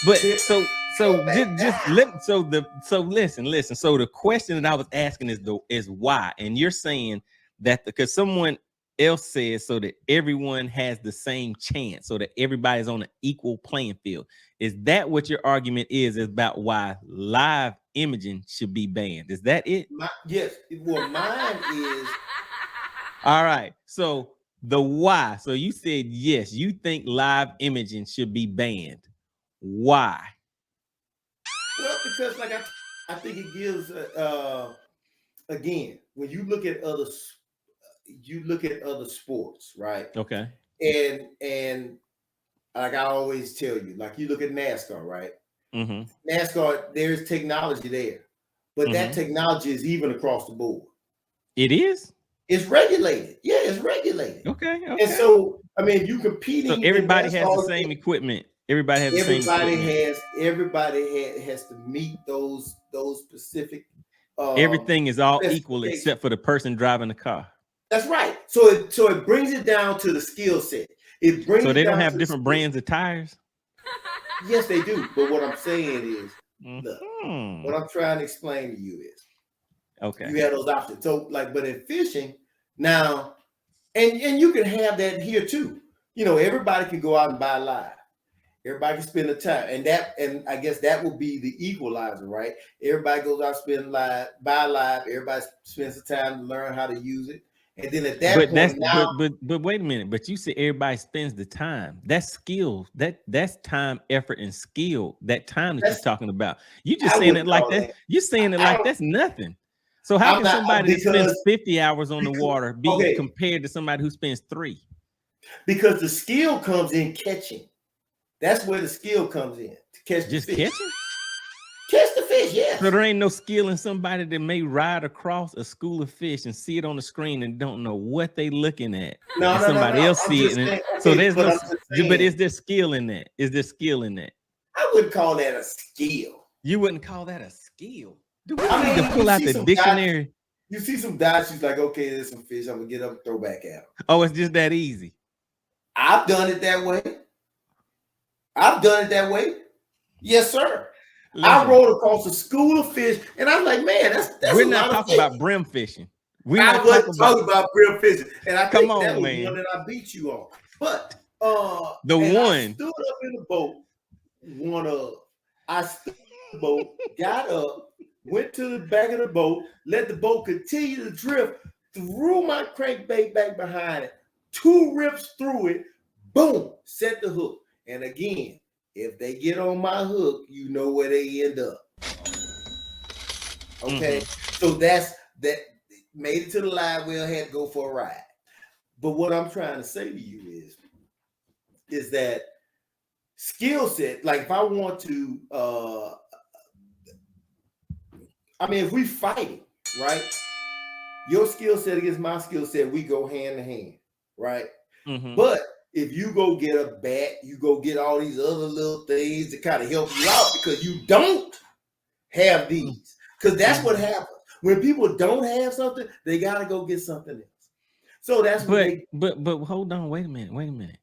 But listen. So the question that I was asking is why, and you're saying that because someone else says so that everyone has the same chance, so that everybody's on an equal playing field. Is that what your argument is about why live imaging should be banned? Is that it? Yes. Well, mine is. All right. So the why. So you said yes, you think live imaging should be banned. Why? Well, because like I think it gives again, when you look at other sports, right? Okay. And like I always tell you, like you look at NASCAR, right? Mm-hmm. NASCAR, there's technology there, but that technology is even across the board. It is. It's regulated. Yeah, it's regulated. Okay. And so, I mean, if you competing, so everybody has the same equipment. Everybody has the same equipment. Everybody has to meet those specific. Everything is all equal except for the person driving the car. That's right. So it brings it down to the skill set. It brings. So they don't have different brands of tires. Yes, they do. But what I'm saying is, look, what I'm trying to explain to you is, okay, you have those options. So like, but in fishing now, and you can have that here too. You know, everybody can go out and buy live. Everybody can spend the time, and I guess that will be the equalizer, right? Everybody goes out, spend live, buy live. Everybody spends the time to learn how to use it, and then at that point, but wait a minute. But you said everybody spends the time. That's skill. That's time, effort, and skill. That time that you're talking about. You just saying it like that. You're saying it like that's nothing. So how can somebody that spends 50 hours on the water be compared to somebody who spends 3? Because the skill comes in catching. That's where the skill comes in, to catch the fish. Catch the fish, yeah. So there ain't no skill in somebody that may ride across a school of fish and see it on the screen and don't know what they looking at. No, somebody else see it. So there's no. But is there skill in that? Is there skill in that? I wouldn't call that a skill. You wouldn't call that a skill. Do we need to pull out the dictionary? You see some guys, she's like, okay, there's some fish. I'm gonna get up and throw back at them. Oh, it's just that easy. I've done it that way. Yes, sir. Listen, I rode across a school of fish, and I'm like, man, that's we're not talking about brim fishing. I wasn't talking about brim fishing, and I think that was one that I beat you on. But I stood up in the boat. I stood in the boat, got up, went to the back of the boat, let the boat continue to drift, threw my crankbait back behind it, 2 rips through it, boom, set the hook. And again, if they get on my hook, you know where they end up. Okay, so that made it to the live well, had to go for a ride. But what I'm trying to say to you is that skill set, like if I want to, if we fighting, right? Your skill set against my skill set, we go hand to hand, right? But if you go get a bat, you go get all these other little things to kind of help you out because you don't have these. Because that's what happens. When people don't have something, they got to go get something else. So that's but hold on, wait a minute.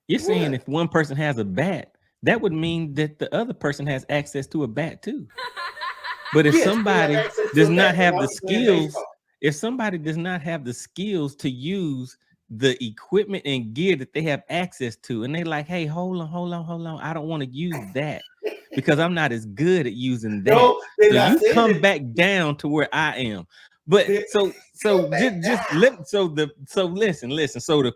You're saying if one person has a bat, that would mean that the other person has access to a bat too. But if somebody does not have the skills, if somebody does not have the skills to use the equipment and gear that they have access to, and they like, hey, hold on, I don't want to use that because I'm not as good at using that. So you come back down to where I am. But listen. So the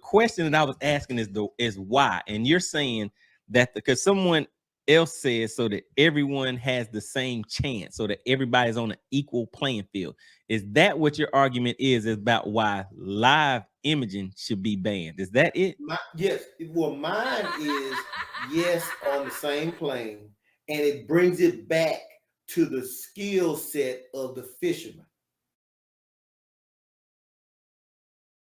question that I was asking is why, and you're saying that because someone else says so that everyone has the same chance, so that everybody's on an equal playing field. Is that what your argument is about why live imaging should be banned? Is that it? Yes. Well, mine is yes on the same plane, and it brings it back to the skill set of the fisherman.